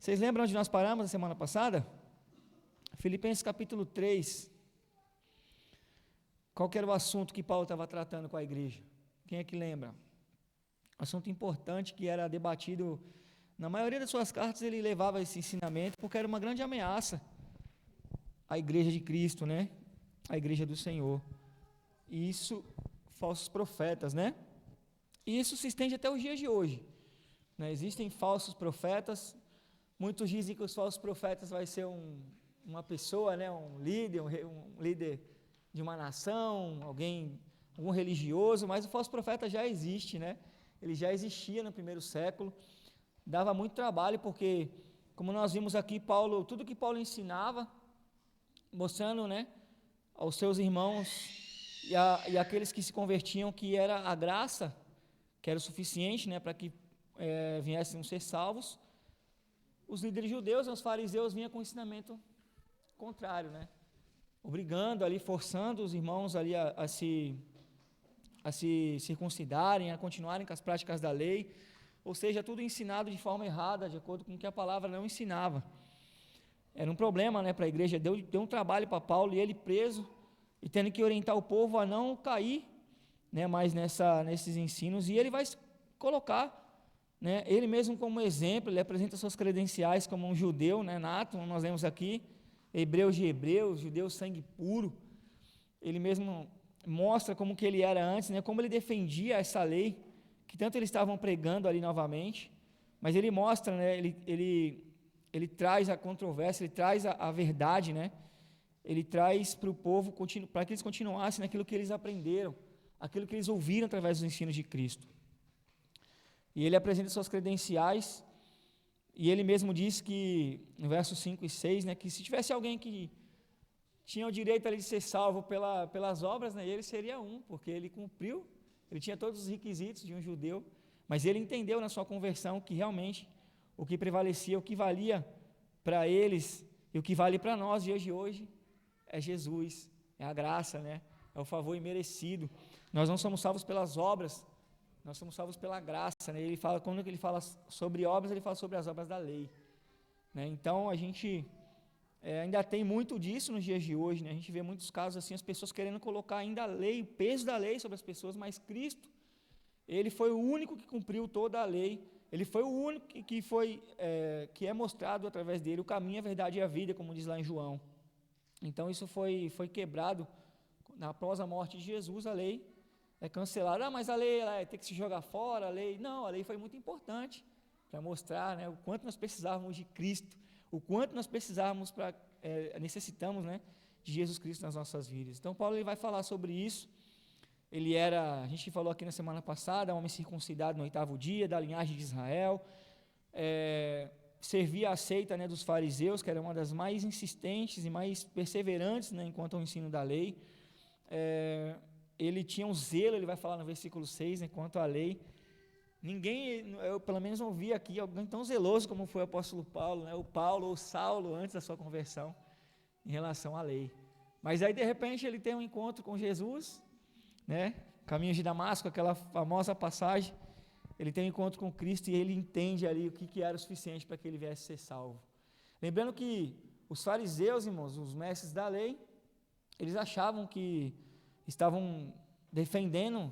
Vocês lembram onde nós paramos na semana passada? Filipenses capítulo 3. Qual que era o assunto que Paulo estava tratando com a igreja? Quem é que lembra? Assunto importante que era debatido, na maioria das suas cartas ele levava esse ensinamento, porque era uma grande ameaça à igreja de Cristo, né? A igreja do Senhor. E isso, falsos profetas, né? E isso se estende até os dias de hoje, né? Existem falsos profetas, muitos dizem que os falsos profetas vai ser uma pessoa, né? Um líder de uma nação, algum religioso, mas o falso profeta já existe, né? Ele já existia no primeiro século, dava muito trabalho, porque, como nós vimos aqui, tudo que Paulo ensinava, mostrando, né, aos seus irmãos e aqueles que se convertiam, que era a graça, que era o suficiente, né, para que viessem a ser salvos. Os líderes judeus, os fariseus, vinham com ensinamento contrário, né, obrigando ali, forçando os irmãos ali a se circuncidarem, a continuarem com as práticas da lei, ou seja, tudo ensinado de forma errada, de acordo com o que a palavra não ensinava. Era um problema, né, para a igreja, deu um trabalho para Paulo, e ele preso, e tendo que orientar o povo a não cair, né, mais nesses ensinos, e ele vai colocar, né, ele mesmo como exemplo, ele apresenta suas credenciais como um judeu, né, nato, como nós vemos aqui, hebreus de hebreus, judeu sangue puro. Ele mesmo mostra como que ele era antes, né, como ele defendia essa lei, que tanto eles estavam pregando ali novamente, mas ele mostra, né, ele traz a controvérsia, ele traz a verdade, né, ele traz para o povo, para que eles continuassem naquilo que eles aprenderam, aquilo que eles ouviram através dos ensinos de Cristo. E ele apresenta suas credenciais, e ele mesmo diz que, no versos 5 e 6, né, que se tivesse alguém que tinha o direito ali de ser salvo pelas obras, né, ele seria porque ele cumpriu, ele tinha todos os requisitos de um judeu, mas ele entendeu na sua conversão que realmente o que prevalecia, o que valia para eles e o que vale para nós dias de hoje é Jesus, é a graça, né, é o favor imerecido. Nós não somos salvos pelas obras, nós somos salvos pela graça, né? Quando ele fala sobre obras, ele fala sobre as obras da lei, né? Então a gente ainda tem muito disso nos dias de hoje, né? A gente vê muitos casos assim, as pessoas querendo colocar ainda a lei, o peso da lei sobre as pessoas, mas Cristo, ele foi o único que cumpriu toda a lei, ele foi o único que é mostrado através dele o caminho, a verdade e a vida, como diz lá em João. Então isso foi quebrado após a morte de Jesus. A lei é cancelada. Mas a lei tem que se jogar fora, a lei foi muito importante para mostrar, né, o quanto nós precisávamos de Cristo, o quanto nós necessitamos, né, de Jesus Cristo nas nossas vidas. Então Paulo ele vai falar sobre isso. Ele era, a gente falou aqui na semana passada, homem circuncidado no 8º dia, da linhagem de Israel, servia a seita, né, dos fariseus, que era uma das mais insistentes e mais perseverantes, né, enquanto ao ensino da lei. Ele tinha um zelo, ele vai falar no versículo 6, né, quanto à lei. Eu pelo menos não vi aqui alguém tão zeloso como foi o apóstolo Paulo, né, o Saulo, antes da sua conversão, em relação à lei. Mas aí de repente ele tem um encontro com Jesus, né, caminho de Damasco, aquela famosa passagem, ele tem um encontro com Cristo e ele entende ali o que era o suficiente para que ele viesse ser salvo. Lembrando que os fariseus, irmãos, os mestres da lei, eles achavam que estavam defendendo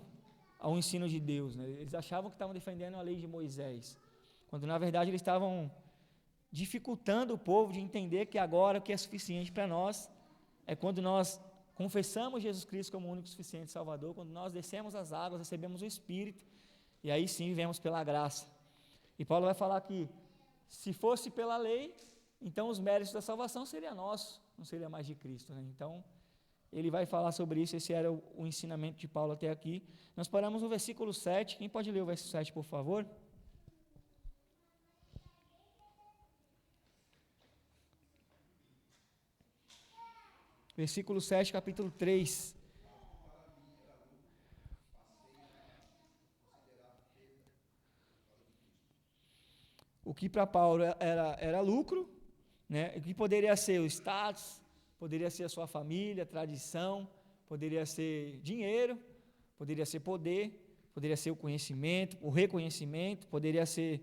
ao ensino de Deus, né? Eles achavam que estavam defendendo a lei de Moisés, quando na verdade eles estavam dificultando o povo de entender que agora o que é suficiente para nós é quando nós confessamos Jesus Cristo como o único suficiente Salvador, quando nós descemos as águas, recebemos o Espírito, e aí sim vivemos pela graça. E Paulo vai falar que se fosse pela lei, então os méritos da salvação seria nosso, não seria mais de Cristo, né? Então ele vai falar sobre isso. Esse era o ensinamento de Paulo até aqui. Nós paramos no versículo 7, quem pode ler o verso 7, por favor? Versículo 7, capítulo 3. O que para Paulo era lucro, né? O que poderia ser o status, poderia ser a sua família, tradição, poderia ser dinheiro, poderia ser poder, poderia ser o conhecimento, o reconhecimento, poderia ser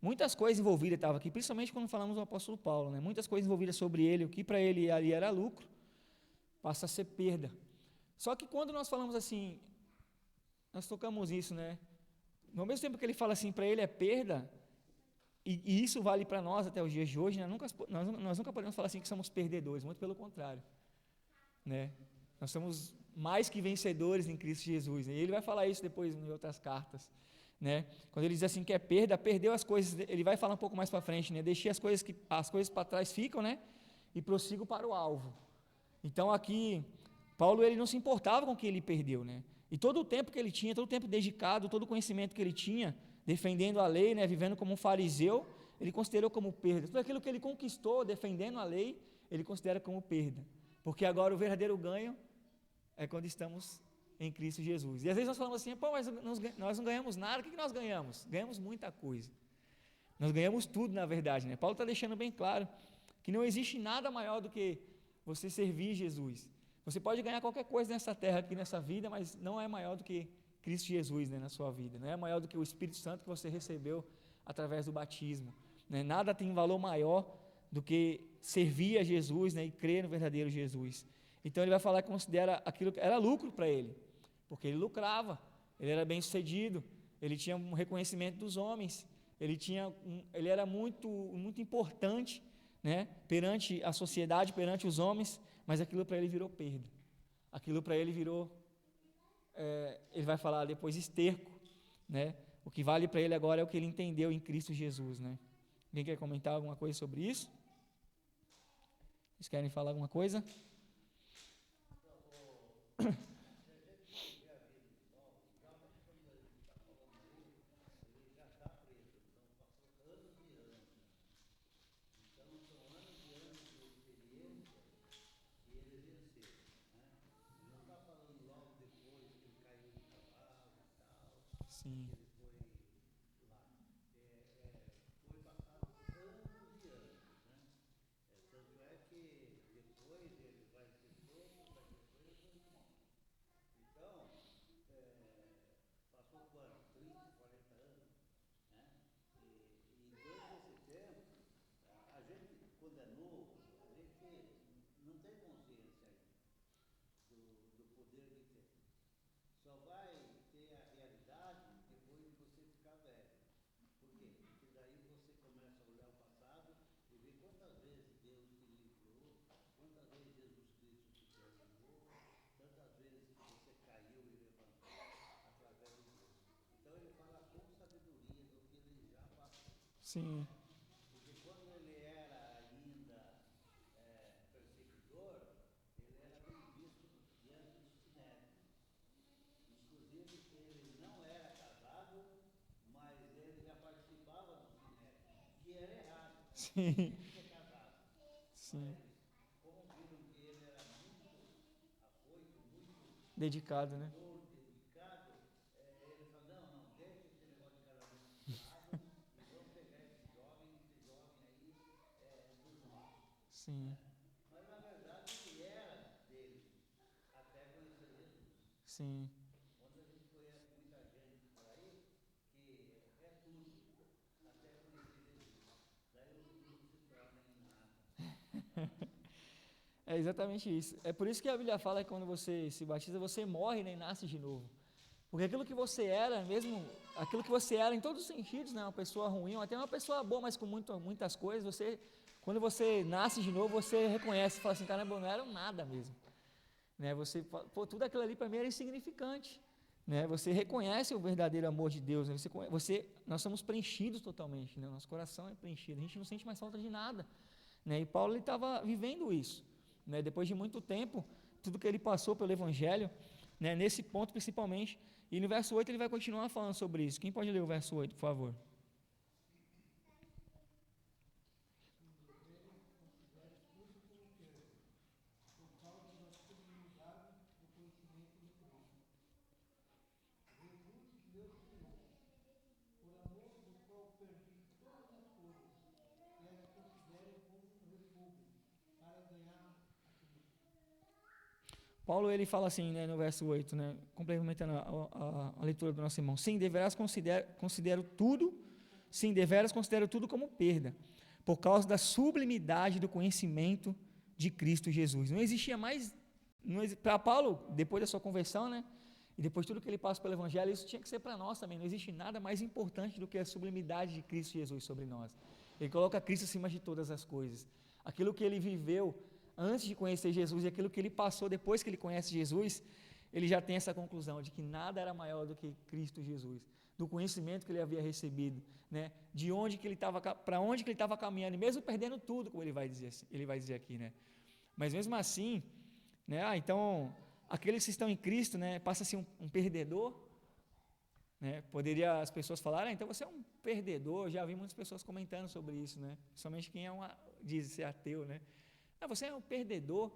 muitas coisas envolvidas estavam aqui, principalmente quando falamos do apóstolo Paulo, né? Muitas coisas envolvidas sobre ele, o que para ele ali era lucro, passa a ser perda. Só que quando nós falamos assim, nós tocamos isso, né? No mesmo tempo que ele fala assim, para ele é perda, e isso vale para nós até os dias de hoje, né? Nós nunca podemos falar assim que somos perdedores, muito pelo contrário, né? Nós somos mais que vencedores em Cristo Jesus, né? E ele vai falar isso depois em outras cartas, né? Quando ele diz assim que é perda, perdeu as coisas, ele vai falar um pouco mais para frente, né? Deixei as coisas para trás ficam, né? E prossigo para o alvo. Então aqui, Paulo ele não se importava com o que ele perdeu, né? E todo o tempo que ele tinha, todo o tempo dedicado, todo o conhecimento que ele tinha, defendendo a lei, né, vivendo como um fariseu, ele considerou como perda. Tudo aquilo que ele conquistou, defendendo a lei, ele considera como perda. Porque agora o verdadeiro ganho é quando estamos em Cristo Jesus. E às vezes nós falamos assim, pô, mas nós não ganhamos nada, o que nós ganhamos? Ganhamos muita coisa. Nós ganhamos tudo, na verdade, né? Paulo está deixando bem claro que não existe nada maior do que você servir Jesus. Você pode ganhar qualquer coisa nessa terra, aqui nessa vida, mas não é maior do que Cristo Jesus, né, na sua vida. Não é maior do que o Espírito Santo que você recebeu através do batismo. Né? Nada tem valor maior do que servir a Jesus, né, e crer no verdadeiro Jesus. Então ele vai falar que considera aquilo que era lucro para ele, porque ele lucrava, ele era bem sucedido, ele tinha um reconhecimento dos homens, ele era muito, muito importante, né, perante a sociedade, perante os homens, mas aquilo para ele virou perda. Aquilo para ele virou, ele vai falar depois, esterco, né? O que vale para ele agora é o que ele entendeu em Cristo Jesus, né? Alguém quer comentar alguma coisa sobre isso? Vocês querem falar alguma coisa? Sim. Sim. Sim. Sim. Dedicado, né? Sim. Sim. É exatamente isso. É por isso que a Bíblia fala que quando você se batiza, você morre, né, e nasce de novo. Porque aquilo que você era, mesmo aquilo que você era em todos os sentidos, né, uma pessoa ruim, ou até uma pessoa boa, mas com muitas coisas, quando você nasce de novo, você reconhece, fala assim, caramba, eu não era nada mesmo. Né, pô, tudo aquilo ali para mim era insignificante. Né, você reconhece o verdadeiro amor de Deus, né, nós somos preenchidos totalmente, né, nosso coração é preenchido, a gente não sente mais falta de nada. Né, e Paulo estava vivendo isso. Né, depois de muito tempo, tudo que ele passou pelo Evangelho, né, nesse ponto principalmente, e no verso 8 ele vai continuar falando sobre isso. Quem pode ler o verso 8, por favor? Paulo ele fala assim, né, no verso 8, complementando a leitura do nosso irmão. Sim, deverás considero tudo sim, deveras considero tudo como perda, por causa da sublimidade do conhecimento de Cristo Jesus. Não existia mais, para Paulo, depois da sua conversão, né? E depois de tudo que ele passa pelo Evangelho, isso tinha que ser para nós também. Não existe nada mais importante do que a sublimidade de Cristo Jesus sobre nós. Ele coloca Cristo acima de todas as coisas. Aquilo que ele viveu antes de conhecer Jesus e aquilo que ele passou depois que ele conhece Jesus, ele já tem essa conclusão de que nada era maior do que Cristo Jesus, do conhecimento que ele havia recebido, né? De onde que ele estava, para onde que ele estava caminhando, e mesmo perdendo tudo, como ele vai dizer aqui, né? Mas mesmo assim, né? Então, aqueles que estão em Cristo, né, passa-se um perdedor, né? Poderia as pessoas falarem, então você é um perdedor. Já vi muitas pessoas comentando sobre isso, né? Somente quem diz ser ateu, né? Você é um perdedor,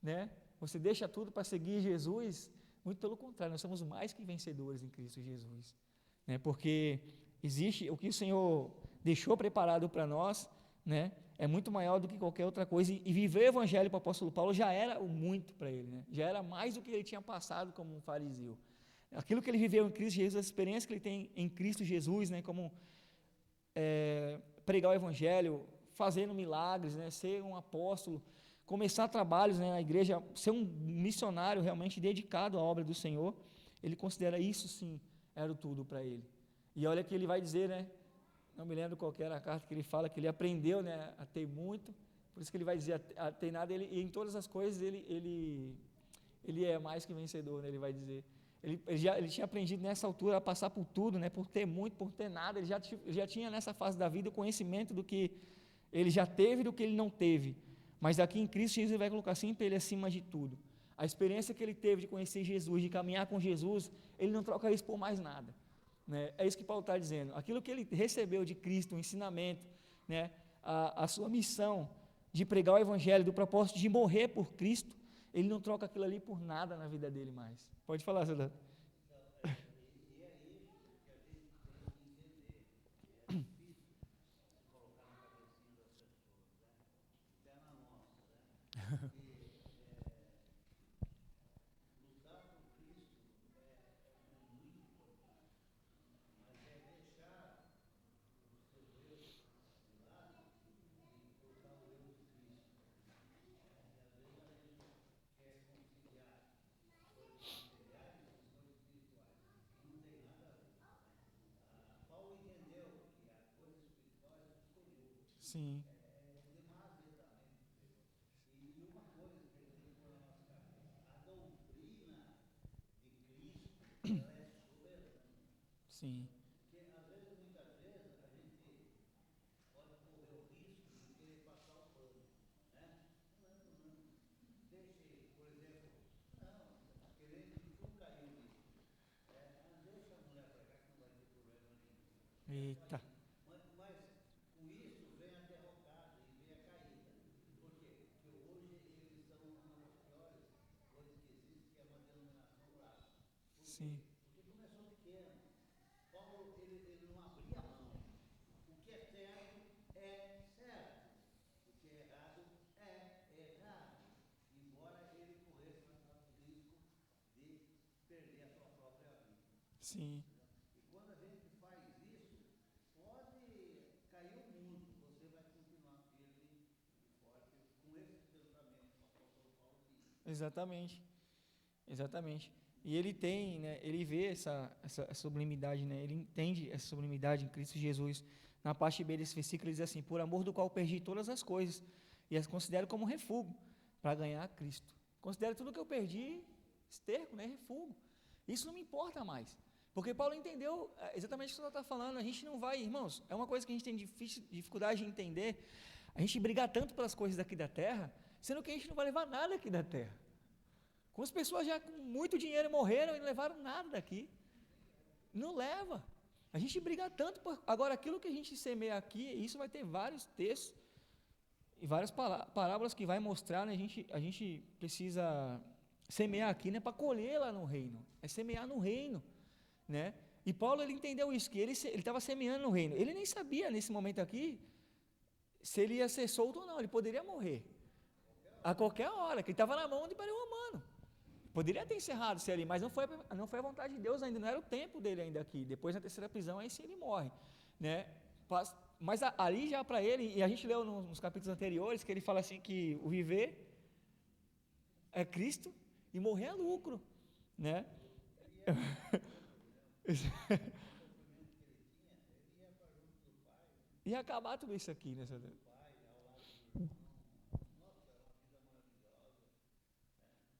né? Você deixa tudo para seguir Jesus. Muito pelo contrário, nós somos mais que vencedores em Cristo Jesus, né? Porque existe o que o Senhor deixou preparado para nós, né? É muito maior do que qualquer outra coisa, e viver o Evangelho para o apóstolo Paulo já era o muito para ele, né? Já era mais do que ele tinha passado como um fariseu. Aquilo que ele viveu em Cristo Jesus, as experiências que ele tem em Cristo Jesus, né? Como pregar o Evangelho, fazendo milagres, né? Ser um apóstolo, começar trabalhos, né, na igreja, ser um missionário realmente dedicado à obra do Senhor, ele considera isso sim, era o tudo para ele. E olha que ele vai dizer, né, não me lembro qual que era a carta que ele fala, que ele aprendeu, né, a ter muito, por isso que ele vai dizer a ter nada, e em todas as coisas ele é mais que vencedor, né, ele vai dizer. Ele tinha aprendido nessa altura a passar por tudo, né, por ter muito, por ter nada, ele já tinha nessa fase da vida o conhecimento do que ele já teve e do que ele não teve. Mas aqui em Cristo, Jesus vai colocar sempre ele acima de tudo. A experiência que ele teve de conhecer Jesus, de caminhar com Jesus, ele não troca isso por mais nada, né? É isso que Paulo está dizendo. Aquilo que ele recebeu de Cristo, o ensinamento, né? A sua missão de pregar o Evangelho, do propósito de morrer por Cristo, ele não troca aquilo ali por nada na vida dele mais. Pode falar, Zé. Sim, sim, eita, sim, sim, exatamente, exatamente. E ele tem, né, ele vê essa sublimidade, né, ele entende essa sublimidade em Cristo Jesus. Na parte B desse versículo ele diz assim: por amor do qual perdi todas as coisas, e as considero como refúgio, para ganhar Cristo. Considero tudo que eu perdi, esterco, né, refúgio. Isso não me importa mais. Porque Paulo entendeu exatamente o que você está falando. A gente não vai, irmãos, é uma coisa que a gente tem dificuldade de entender. A gente brigar tanto pelas coisas daqui da terra, sendo que a gente não vai levar nada aqui da terra. Como as pessoas já com muito dinheiro morreram e não levaram nada daqui. Não leva. A gente briga tanto por. Agora, aquilo que a gente semeia aqui, isso vai ter vários textos e várias parábolas que vai mostrar, né? A gente precisa semear aqui, né, para colher lá no reino. É semear no reino, né? E Paulo, ele entendeu isso, que ele estava semeando no reino. Ele nem sabia nesse momento aqui se ele ia ser solto ou não. Ele poderia morrer a qualquer hora, que ele estava na mão do Império Romano. Poderia ter encerrado-se ali, mas não foi a vontade de Deus ainda, não era o tempo dele ainda aqui. Depois, na terceira prisão, aí sim ele morre, né? Mas ali já para ele, e a gente leu nos capítulos anteriores, que ele fala assim que o viver é Cristo e morrer é lucro, né? E acabar tudo isso aqui, né, Senhor?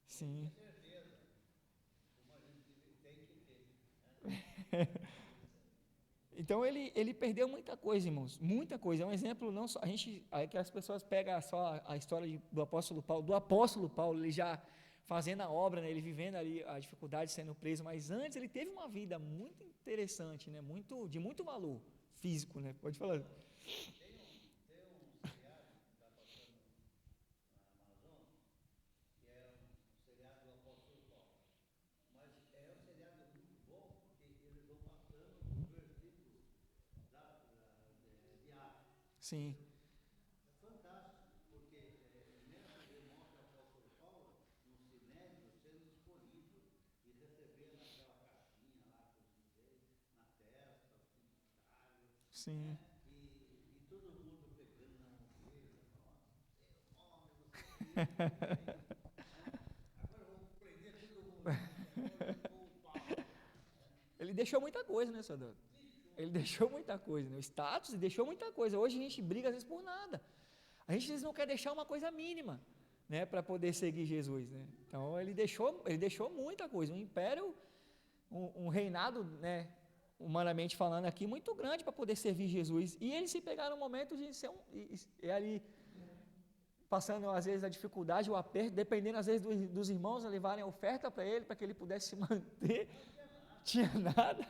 Sim. Então ele perdeu muita coisa, irmãos, muita coisa. É um exemplo não só a gente, aí que as pessoas pegam só a história do apóstolo Paulo, ele já fazendo a obra, né, ele vivendo ali a dificuldade sendo preso, mas antes ele teve uma vida muito interessante, né, de muito valor físico, né? Pode falar. Sim, sim. Ele deixou muita coisa, né, Sadão? Ele deixou muita coisa, né? O status e deixou muita coisa. Hoje a gente briga às vezes por nada. A gente às vezes não quer deixar uma coisa mínima, né, para poder seguir Jesus, né? Então ele deixou muita coisa, um império, um reinado, né, humanamente falando aqui, muito grande para poder servir Jesus. E eles se pegaram no momento de ser ali passando às vezes a dificuldade, o aperto, dependendo às vezes dos irmãos a levarem a oferta para que ele pudesse se manter. Tinha nada.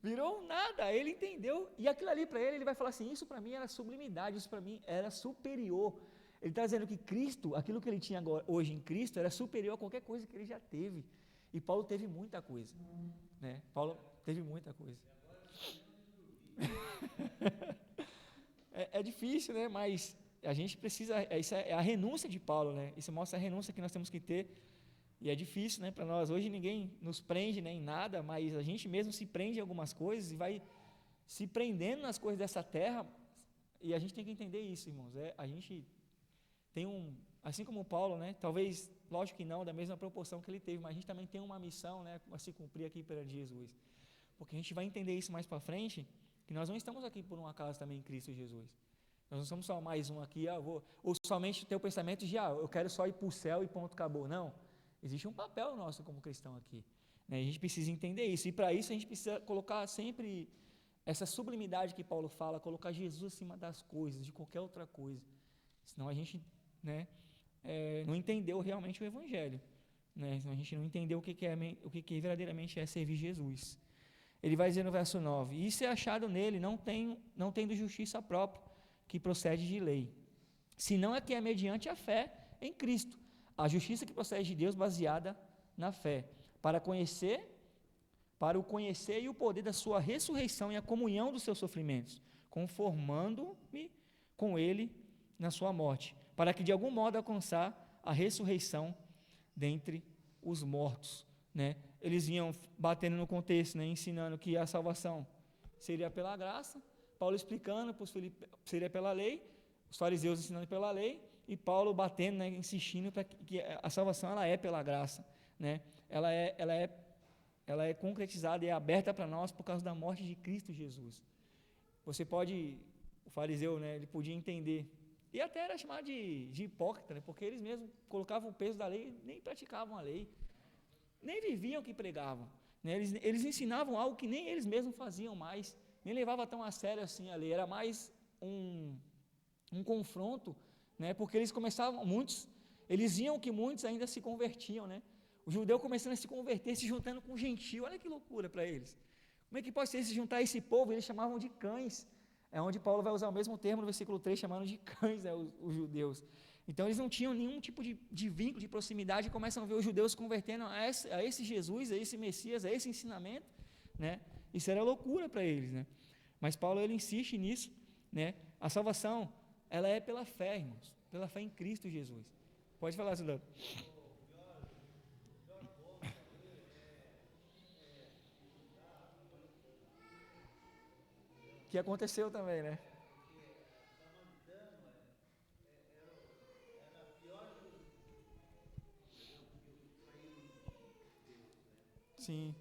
Virou um nada, ele entendeu, e aquilo ali para ele vai falar assim, isso para mim era sublimidade, isso para mim era superior. Ele está dizendo que Cristo, aquilo que ele tinha agora, hoje em Cristo, era superior a qualquer coisa que ele já teve. E Paulo teve muita coisa, né? Paulo teve muita coisa. É difícil, né? Mas a gente precisa, isso é a renúncia de Paulo, né? Isso mostra a renúncia que nós temos que ter. E é difícil, né, para nós. Hoje ninguém nos prende, né, em nada, mas a gente mesmo se prende em algumas coisas e vai se prendendo nas coisas dessa terra. E a gente tem que entender isso, irmãos. A gente tem assim como Paulo, né, talvez, lógico que não, da mesma proporção que ele teve, mas a gente também tem uma missão, né, a se cumprir aqui perante Jesus. Porque a gente vai entender isso mais para frente, que nós não estamos aqui por um acaso também em Cristo Jesus. Nós não somos só mais um aqui, ou somente ter o pensamento de, eu quero só ir para o céu e ponto, acabou. Não. Existe um papel nosso como cristão aqui, né? A gente precisa entender isso, e para isso a gente precisa colocar sempre essa sublimidade que Paulo fala, colocar Jesus acima das coisas, de qualquer outra coisa, senão a gente, né, não entendeu realmente o Evangelho, né? Senão a gente não entendeu o que verdadeiramente é servir Jesus. Ele vai dizer no verso 9, isso é achado nele, não tendo justiça própria, que procede de lei, senão é que é mediante a fé em Cristo, a justiça que procede de Deus baseada na fé, para o conhecer e o poder da sua ressurreição e a comunhão dos seus sofrimentos, conformando-me com ele na sua morte, para que de algum modo alcançar a ressurreição dentre os mortos, né? Eles vinham batendo no contexto, né, ensinando que a salvação seria pela graça, Paulo explicando para os filipenses seria pela lei, os fariseus ensinando pela lei, e Paulo batendo, né, insistindo para que a salvação ela é pela graça, né? Ela é concretizada e é aberta para nós por causa da morte de Cristo Jesus. O fariseu, né, ele podia entender, e até era chamado de hipócrita, né, porque eles mesmos colocavam o peso da lei, nem praticavam a lei, nem viviam o que pregavam, né? Eles ensinavam algo que nem eles mesmos faziam mais, nem levavam tão a sério assim a lei, era mais um confronto, né? Porque eles viam que muitos ainda se convertiam, né? O judeu começando a se converter, se juntando com o gentio, olha que loucura para eles. Como é que pode ser se juntar a esse povo? Eles chamavam de cães, é onde Paulo vai usar o mesmo termo no versículo 3, chamando de cães, né, os judeus. Então eles não tinham nenhum tipo de vínculo, de proximidade, e começam a ver os judeus se convertendo a esse Jesus, a esse Messias, a esse ensinamento, né? Isso era loucura para eles, né? Mas Paulo ele insiste nisso, né? A salvação, ela é pela fé, irmãos, pela fé em Cristo Jesus. Pode falar, Cidadão. que aconteceu também, né? Sim,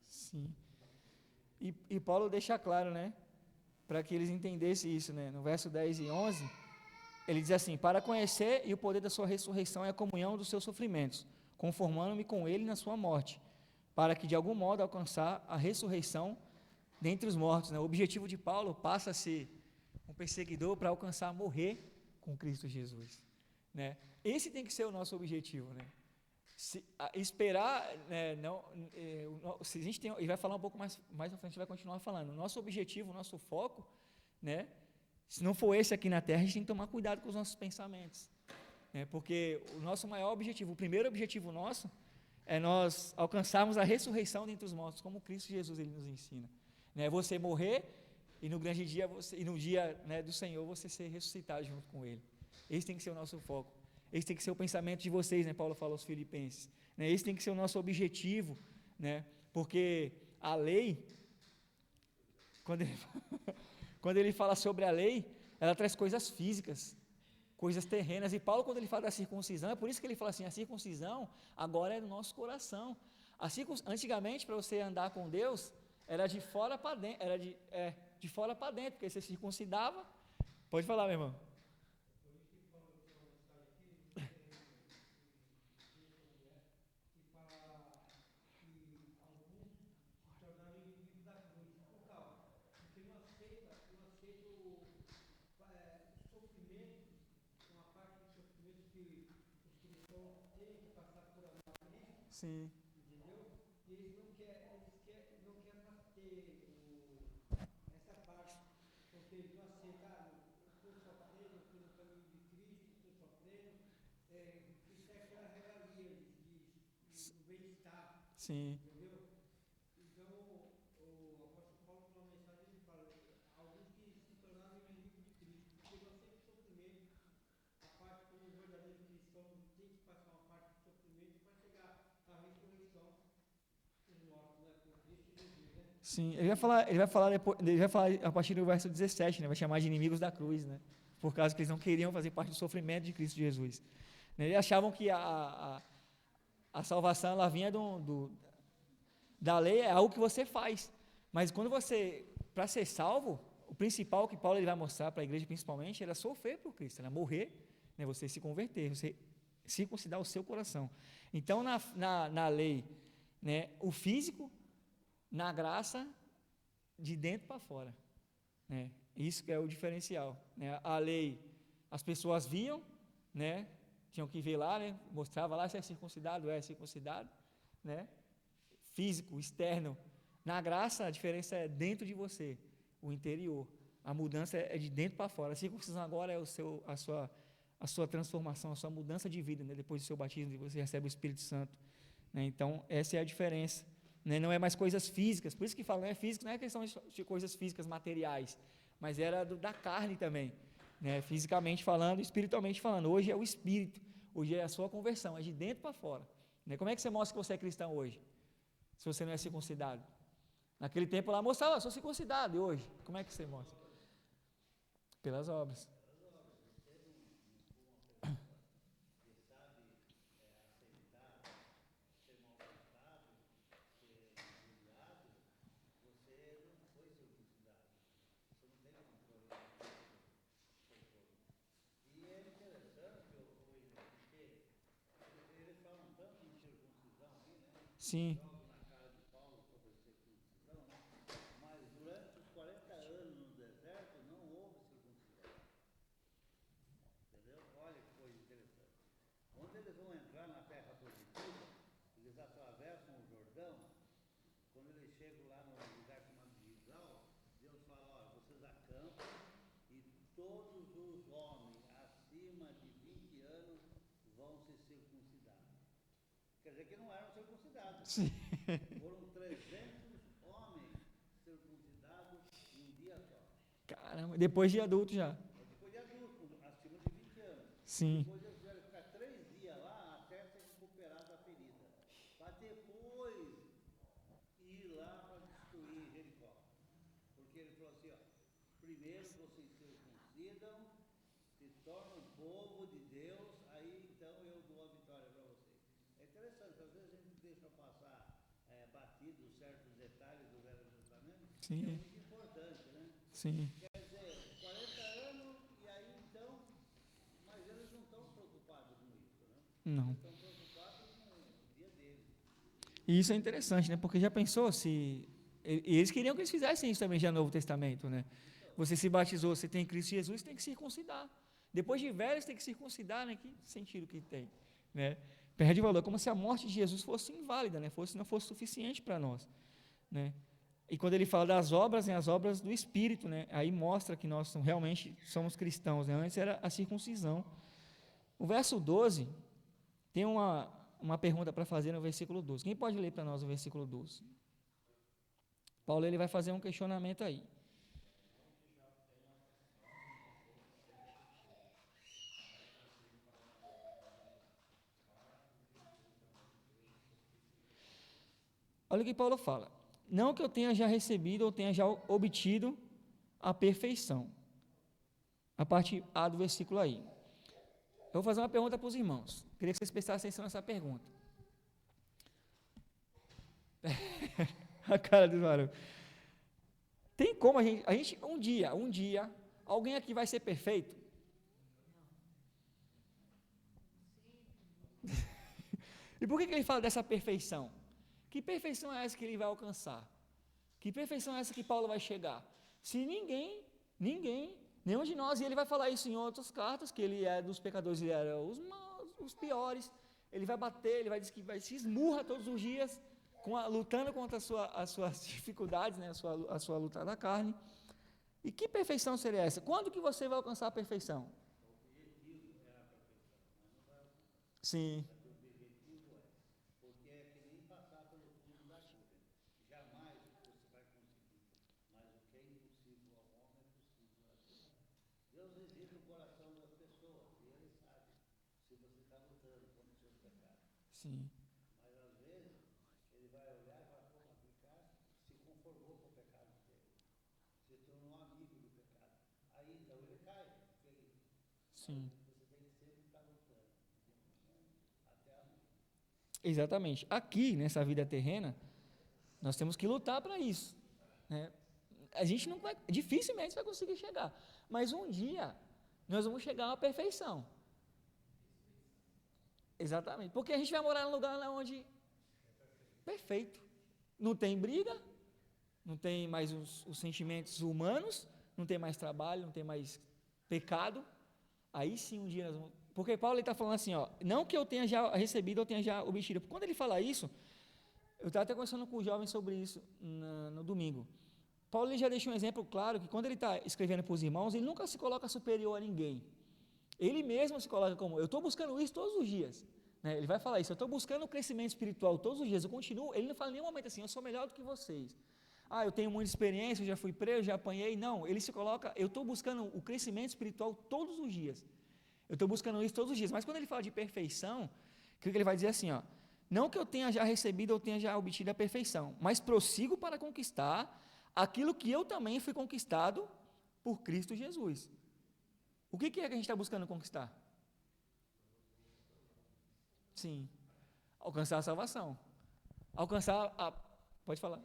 sim. E Paulo deixa claro, né? Para que eles entendessem isso, né? No verso 10 e 11, ele diz assim: para conhecer e o poder da sua ressurreição e a comunhão dos seus sofrimentos, conformando-me com ele na sua morte, para que de algum modo alcançar a ressurreição dentre os mortos, né? O objetivo de Paulo passa a ser um perseguidor para alcançar morrer com Cristo Jesus, né? Esse tem que ser o nosso objetivo, né? Esperar, né, não, se a gente tem, ele vai falar um pouco mais à frente, vai continuar falando. O nosso objetivo, o nosso foco, né? Se não for esse aqui na Terra, a gente tem que tomar cuidado com os nossos pensamentos, né? Porque o nosso maior objetivo, o primeiro objetivo nosso, é nós alcançarmos a ressurreição dentre os mortos, como Cristo Jesus ele nos ensina, né? Você morrer e no grande dia, e no dia, né, do Senhor, você ser ressuscitado junto com Ele. Esse tem que ser o nosso foco. Esse tem que ser o pensamento de vocês, né? Paulo fala aos Filipenses, né? Esse tem que ser o nosso objetivo, né? Porque a lei, quando ele, quando ele fala sobre a lei, ela traz coisas físicas, coisas terrenas. E Paulo, quando ele fala da circuncisão, é por isso que ele fala assim: a circuncisão agora é no nosso coração. Antigamente, para você andar com Deus, era de fora para dentro, de fora para dentro, porque você circuncidava. Pode falar, meu irmão. Sim, sim, sim. Ele vai falar depois, ele vai falar a partir do verso 17, né? Vai chamar de inimigos da cruz, né? Por causa que eles não queriam fazer parte do sofrimento de Cristo Jesus, né? Eles achavam que a salvação ela vinha da lei, é algo que você faz. Mas quando você, para ser salvo, o principal que Paulo ele vai mostrar para a igreja principalmente, era sofrer por Cristo, era morrer, né? Você se converter, você circuncidar o seu coração. Então, na lei, né, o físico, na graça, de dentro para fora, né? Isso que é o diferencial, né? A lei, as pessoas viam, né? Tinham que ver lá, né? Mostrava lá se é circuncidado, né? Físico, externo. Na graça, a diferença é dentro de você, o interior. A mudança é de dentro para fora. A circuncisão agora é a sua transformação, a sua mudança de vida, né? Depois do seu batismo, você recebe o Espírito Santo, né? Então, essa é a diferença, né? Não é mais coisas físicas. Por isso que fala, não é físico, não é questão de coisas físicas, materiais, mas era da carne também, né? Fisicamente falando, espiritualmente falando. Hoje é o Espírito, hoje é a sua conversão, é de dentro para fora, né? Como é que você mostra que você é cristão hoje, se você não é circuncidado? Naquele tempo lá mostrava, sou circuncidado, e hoje? Como é que você mostra? Pelas obras. Sim, sim, Caramba, depois de adulto já. Depois de adulto, acima de 20 anos. Sim. Depois eles tiveram que ficar 3 dias lá até ser recuperada a ferida. Para depois ir lá para destruir Jericó. Porque ele falou assim, ó, primeiro vocês se circuncidam, se tornam povo de Deus, aí então eu dou a vitória para vocês. É interessante, às vezes a gente deixa passar batido certos detalhes do Velho Testamento, que é Sim. muito importante, né? Sim. Quer dizer, 40 anos e aí então, mas eles não estão preocupados com isso, né? Não. Estão preocupados no dia deles. E isso é interessante, né? Porque já pensou se... E eles queriam que eles fizessem isso também já no Novo Testamento, né? Você se batizou, você tem Cristo Jesus, tem que circuncidar. Depois de velho, você tem que circuncidar, né? Que sentido que tem, né? Perde valor, como se a morte de Jesus fosse inválida, né? Não fosse suficiente para nós, né? E quando ele fala das obras, né, as obras do Espírito, né, aí mostra que nós realmente somos cristãos, né? Antes era a circuncisão. O verso 12, tem uma pergunta para fazer no versículo 12. Quem pode ler para nós o versículo 12? Paulo ele vai fazer um questionamento aí. Olha o que Paulo fala. Não que eu tenha já recebido ou tenha já obtido a perfeição. A parte A do versículo aí. Eu vou fazer uma pergunta para os irmãos. Queria que vocês prestassem atenção nessa pergunta. A cara do varão. Tem como a gente um dia, alguém aqui vai ser perfeito? E por que ele fala dessa perfeição? Que perfeição é essa que ele vai alcançar? Que perfeição é essa que Paulo vai chegar? Se ninguém, nenhum de nós, e ele vai falar isso em outras cartas, que ele é dos pecadores, ele era os piores, ele vai bater, ele vai dizer que vai se esmurra todos os dias, lutando contra as suas dificuldades, né, a sua luta da carne. E que perfeição seria essa? Quando que você vai alcançar a perfeição? Sim. Deus reside no coração das pessoas e Ele sabe se você está lutando contra os seus pecados. Sim. Mas às vezes Ele vai olhar e vai falar, Ricardo, se conformou com o pecado dele, se tornou amigo do pecado. Aí então ele cai. Sim. Você tem que sempre estar lutando até a vida. Exatamente. Aqui, nessa vida terrena, nós temos que lutar para isso, né? A gente não vai, dificilmente vai conseguir chegar, mas um dia nós vamos chegar à perfeição. Exatamente, porque a gente vai morar num lugar onde perfeito, não tem briga, não tem mais os sentimentos humanos, não tem mais trabalho, não tem mais pecado. Aí sim um dia nós vamos, porque Paulo está falando assim, ó, não que eu tenha já recebido ou tenha já obtido. Quando ele fala isso, eu estava até conversando com os jovens sobre isso no domingo. Paulo ele já deixa um exemplo claro que quando ele está escrevendo para os irmãos, ele nunca se coloca superior a ninguém. Ele mesmo se coloca como, eu estou buscando isso todos os dias. Né? Ele vai falar isso, eu estou buscando o crescimento espiritual todos os dias, eu continuo, ele não fala em nenhum momento assim, eu sou melhor do que vocês. Ah, eu tenho muita experiência, eu já fui preso, já apanhei. Não, ele se coloca, eu estou buscando o crescimento espiritual todos os dias. Eu estou buscando isso todos os dias. Mas quando ele fala de perfeição, o que ele vai dizer assim, ó, não que eu tenha já recebido ou tenha já obtido a perfeição, mas prossigo para conquistar aquilo que eu também fui conquistado por Cristo Jesus. O que é que a gente está buscando conquistar? Sim, alcançar a salvação. Alcançar a... Pode falar.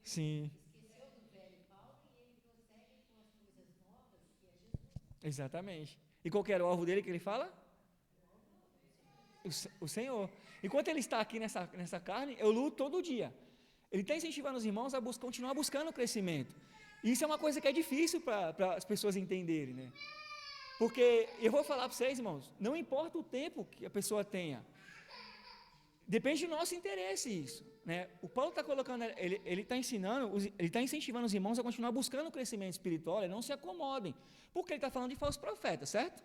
Sim. Exatamente. E qual que era o alvo dele que ele fala? O Senhor. Enquanto ele está aqui nessa carne, eu luto todo dia. Ele está incentivando os irmãos a continuar buscando o crescimento. E isso é uma coisa que é difícil para as pessoas entenderem, né? Porque, eu vou falar para vocês, irmãos, não importa o tempo que a pessoa tenha, depende do nosso interesse isso, né? O Paulo está colocando, ele está ensinando, ele está incentivando os irmãos a continuar buscando o crescimento espiritual, não se acomodem, porque ele está falando de falsos profetas, certo?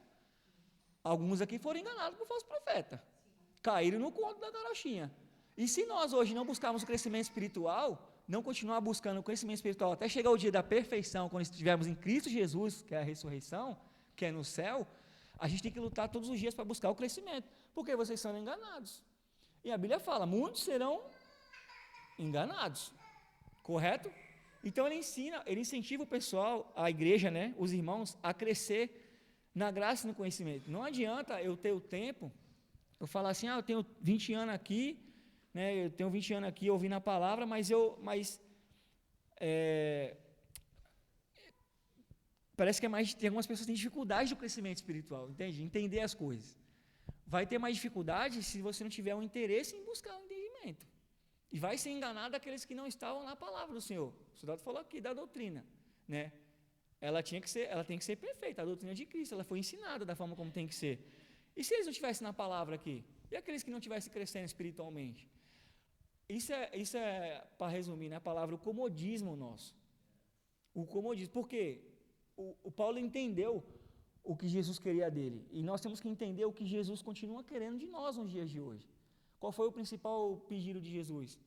Alguns aqui foram enganados por falsos profetas, caíram no conto da carochinha. E se nós hoje não buscarmos o crescimento espiritual, não continuar buscando o crescimento espiritual até chegar o dia da perfeição, quando estivermos em Cristo Jesus, que é a ressurreição, que é no céu, a gente tem que lutar todos os dias para buscar o crescimento, porque vocês são enganados. E a Bíblia fala, muitos serão enganados, correto? Então ele incentiva o pessoal, a igreja, né, os irmãos, a crescer na graça e no conhecimento. Não adianta eu ter o tempo, eu falar assim, eu tenho 20 anos aqui, né, eu tenho 20 anos aqui ouvindo a palavra, parece que tem algumas pessoas que têm dificuldade do crescimento espiritual, entende? Entender as coisas. Vai ter mais dificuldade se você não tiver um interesse em buscar o entendimento. E vai ser enganado aqueles que não estavam na palavra do Senhor. O soldado falou aqui da doutrina, né? Ela tem que ser perfeita, a doutrina de Cristo, ela foi ensinada da forma como tem que ser. E se eles não estivessem na palavra aqui? E aqueles que não estivessem crescendo espiritualmente? Isso é para resumir, né, a palavra, o comodismo nosso. O comodismo. Por quê? O Paulo entendeu o que Jesus queria dele. E nós temos que entender o que Jesus continua querendo de nós nos dias de hoje. Qual foi o principal pedido de Jesus?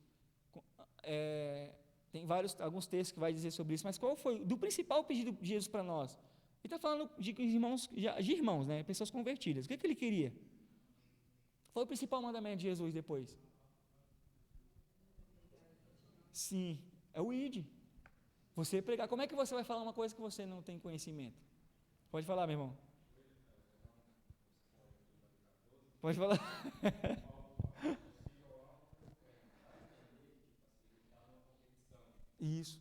Tem alguns textos que vai dizer sobre isso, mas qual foi do principal pedido de Jesus para nós? Ele está falando de irmãos, né, pessoas convertidas. O que ele queria? Foi o principal mandamento de Jesus depois? Sim, é o id. Você pregar. Como é que você vai falar uma coisa que você não tem conhecimento? Pode falar, meu irmão. Pode falar. Isso.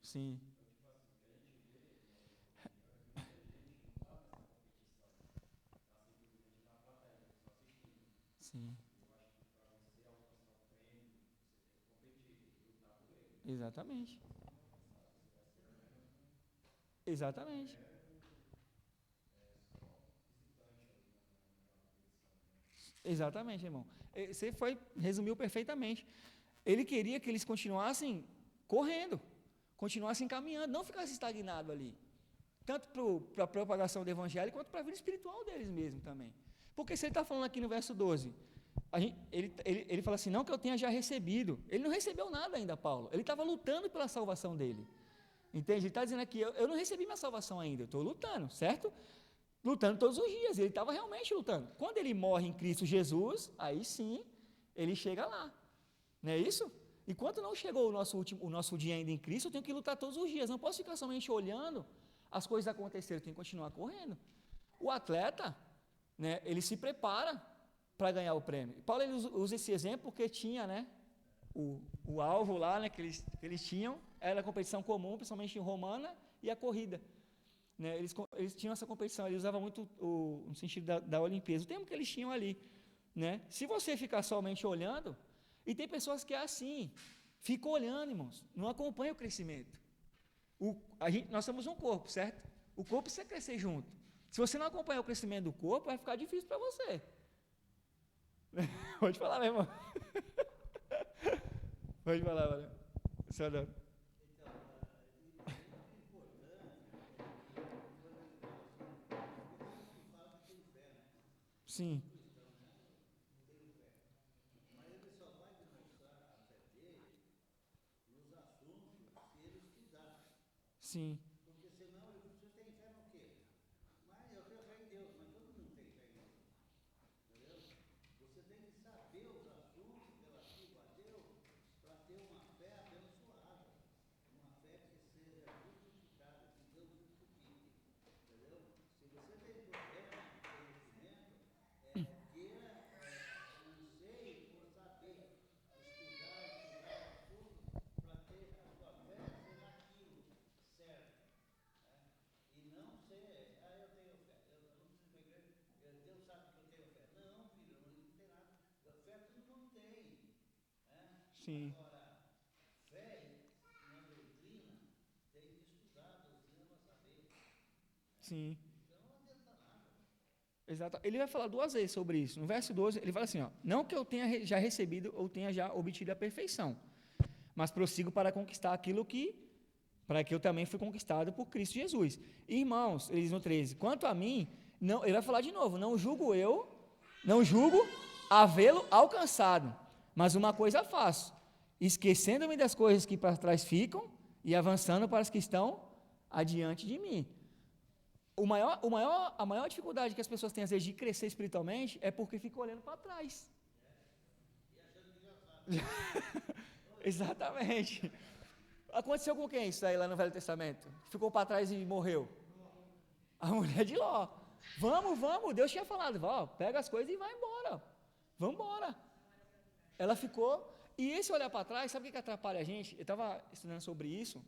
Sim. Sim. Exatamente. Exatamente. Exatamente, irmão. Você resumiu perfeitamente. Ele queria que eles continuassem correndo, continuassem caminhando, não ficassem estagnados ali. Tanto para a propagação do evangelho, quanto para a vida espiritual deles mesmo também. Porque se ele está falando aqui no verso 12, ele fala assim, não que eu tenha já recebido. Ele não recebeu nada ainda, Paulo. Ele estava lutando pela salvação dele. Entende? Ele está dizendo aqui, eu não recebi minha salvação ainda, eu estou lutando, certo? Lutando todos os dias, ele estava realmente lutando. Quando ele morre em Cristo Jesus, aí sim, ele chega lá. Não é isso? Enquanto não chegou o nosso dia ainda em Cristo, eu tenho que lutar todos os dias. Não posso ficar somente olhando as coisas acontecerem, eu tenho que continuar correndo. O atleta, né, ele se prepara para ganhar o prêmio. Paulo ele usa esse exemplo porque tinha, né, o alvo lá, né, que eles tinham, era a competição comum, principalmente romana, e a corrida. Né, eles tinham essa competição, eles usavam muito no sentido da Olimpíada, o termo que eles tinham ali. Né? Se você ficar somente olhando, e tem pessoas que é assim, ficam olhando, irmãos, não acompanha o crescimento. Nós somos um corpo, certo? O corpo precisa crescer junto. Se você não acompanhar o crescimento do corpo, vai ficar difícil para você. Pode falar, meu irmão. Pode falar, valeu. Senhor. Sim. Mas ele só vai demonstrar a fé dele nos assuntos que ele estudar. Sim. Porque senão você tem fé no quê? Mas eu tenho fé em Deus, mas todo mundo tem fé em Deus. Entendeu? Você tem que saber os assuntos relativos a Deus para ter uma fé abençoada. Uma fé que seja justificada, que Deus justifique. Entendeu? Se você tem problema de conhecimento, queira anseie por saber, estudar tudo para ter a sua fé ser naquilo certo. Né? E não ser, eu tenho fé, eu não preciso ir para a igreja, Deus sabe que eu tenho fé. Não, filho, não tem nada. Fé todo mundo tem. Né? Sim. Agora, fé na doutrina, tem que estudar a doutrina para saber. Sim. Então não adianta nada. Exato. Ele vai falar duas vezes sobre isso. No verso 12, ele fala assim, ó, não que eu tenha já recebido ou tenha já obtido a perfeição, mas prossigo para conquistar aquilo para que eu também fui conquistado por Cristo Jesus. Irmãos, ele diz no 13, quanto a mim, Não, ele vai falar de novo, não julgo havê-lo alcançado, mas uma coisa faço, esquecendo-me das coisas que para trás ficam e avançando para as que estão adiante de mim. A maior dificuldade que as pessoas têm às vezes de crescer espiritualmente é porque ficam olhando para trás. Exatamente. Aconteceu com quem isso aí lá no Velho Testamento? Ficou para trás e morreu? A mulher de Ló. Vamos, Deus tinha falado, pega as coisas e vai embora. Vamos embora. Ela ficou, e esse olhar para trás, sabe o que atrapalha a gente? Eu estava estudando sobre isso.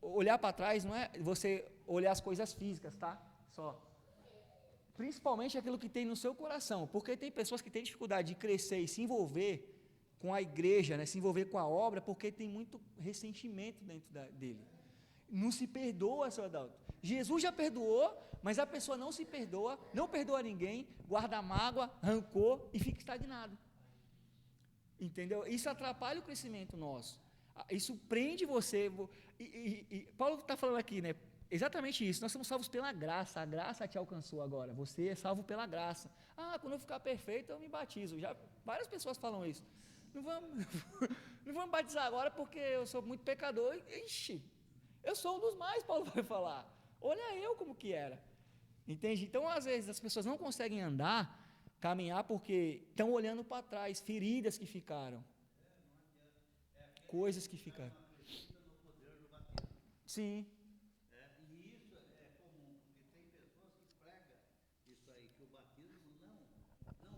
Olhar para trás não é você olhar as coisas físicas, tá? Só. Principalmente aquilo que tem no seu coração, porque tem pessoas que têm dificuldade de crescer e se envolver com a igreja, né, se envolver com a obra, porque tem muito ressentimento dentro dele. Não se perdoa, seu Adalto. Jesus já perdoou, mas a pessoa não se perdoa, não perdoa ninguém, guarda mágoa, rancor e fica estagnado. Entendeu? Isso atrapalha o crescimento nosso. Isso prende você. E Paulo está falando aqui, né? Exatamente isso. Nós somos salvos pela graça. A graça te alcançou agora. Você é salvo pela graça. Quando eu ficar perfeito, eu me batizo. Já várias pessoas falam isso. Não vamos batizar agora porque eu sou muito pecador. Ixi, eu sou um dos mais, Paulo vai falar. Olha eu como que era. Entende? Então, às vezes, as pessoas não conseguem caminhar, porque estão olhando para trás, feridas que ficaram. Coisas que ficaram. Sim. E isso é comum, porque tem pessoas que pregam isso aí, que o batismo não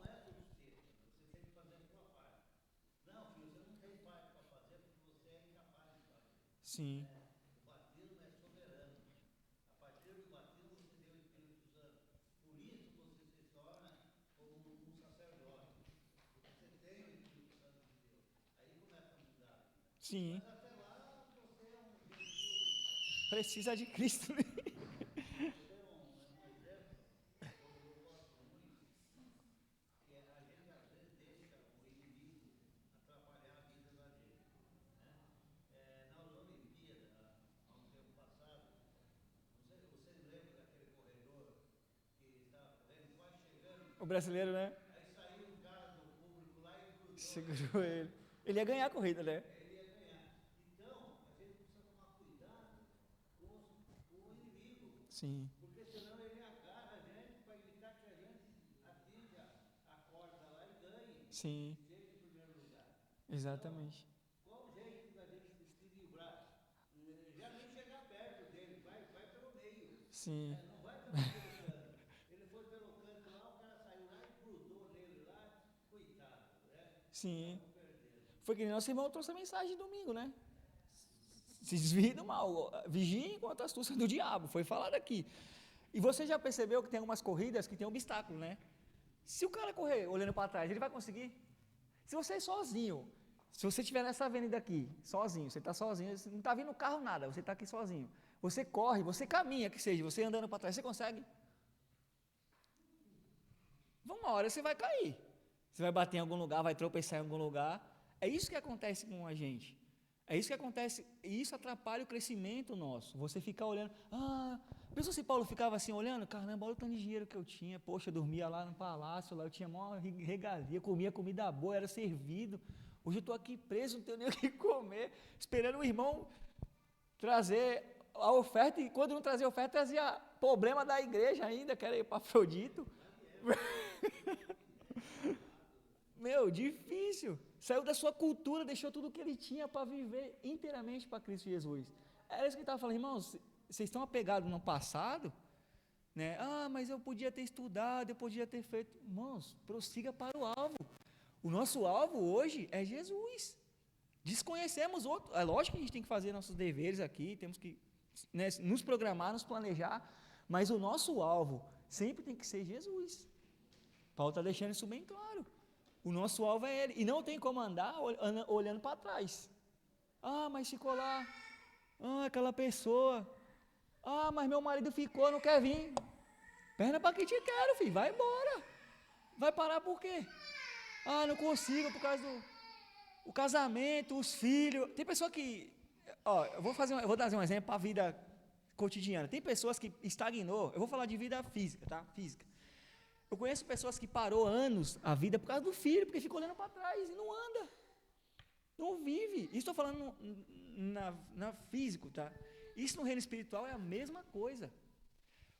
é suficiente. Você tem que fazer a sua parte. Não, filho, você não tem parte para fazer porque você é incapaz de fazer. Sim. O batismo é soberano. A partir do batismo você tem o Espírito Santo. Por isso você se torna como um sacerdote. Você tem o Espírito Santo de Deus. Aí começa a mudar. Sim. Mas até lá você é um gentil. Precisa de Cristo. Você é um exemplo, eu gosto muito, que a gente às vezes deixa o inimigo atrapalhar a vida da gente. Nas Olimpíadas, há um tempo passado, vocês lembram daquele corredor que estava correndo, quase chegando, O brasileiro, né? aí saiu um cara do público lá e grudou. Segurou ele. Ele ia ganhar a corrida, né? Ele ia ganhar. Então, a gente precisa tomar cuidado com o inimigo. Sim. Porque senão ele agarra a gente para evitar que a gente atinja a corda lá e ganhe. Sim. Chegue em primeiro lugar. Exatamente. Qual o jeito da gente se livrar? Já nem chegar perto dele, vai pelo meio. Sim. Não vai pelo canto. Ele foi pelo canto lá, o cara saiu lá e grudou nele lá, coitado, né? Sim. Foi que nem nosso irmão trouxe a mensagem domingo, né? Se desvie do mal, vigie enquanto a astúcia do diabo, foi falado aqui. E você já percebeu que tem algumas corridas que tem obstáculo, né? Se o cara correr olhando para trás, ele vai conseguir? Se você é sozinho, se você estiver nessa avenida aqui, sozinho, você está sozinho, você não está vindo carro nada, você está aqui sozinho. Você corre, você caminha, que seja, você andando para trás, você consegue? Uma hora você vai cair. Você vai bater em algum lugar, vai tropeçar em algum lugar. É isso que acontece com a gente. É isso que acontece, e isso atrapalha o crescimento nosso. Você ficar olhando, pensou se Paulo ficava assim olhando, caramba, olha o tanto de dinheiro que eu tinha, poxa, eu dormia lá no palácio, lá eu tinha maior regalia, comia comida boa, era servido, hoje eu estou aqui preso, não tenho nem o que comer, esperando o irmão trazer a oferta, e quando não trazia oferta, trazia problema da igreja ainda, que era Epafrodito. Meu, difícil. Saiu da sua cultura, deixou tudo o que ele tinha para viver inteiramente para Cristo Jesus. Era isso que ele estava falando, irmãos, vocês estão apegados no passado, né? Mas eu podia ter estudado, eu podia ter feito. Irmãos, prossiga para o alvo. O nosso alvo hoje é Jesus. Desconhecemos outro. É lógico que a gente tem que fazer nossos deveres aqui, temos que, né, nos programar, nos planejar, mas o nosso alvo sempre tem que ser Jesus. Paulo está deixando isso bem claro. O nosso alvo é Ele. E não tem como andar olhando para trás. Mas ficou lá. Aquela pessoa. Mas meu marido ficou, não quer vir. Perna para que te quero, filho. Vai embora. Vai parar por quê? Não consigo por causa do casamento, os filhos. Tem pessoa que... eu vou dar um exemplo para a vida cotidiana. Tem pessoas que estagnou, eu vou falar de vida física, tá? Física. Eu conheço pessoas que parou anos a vida por causa do filho, porque fica olhando para trás e não anda. Não vive. Isso estou falando na físico, tá? Isso no reino espiritual é a mesma coisa.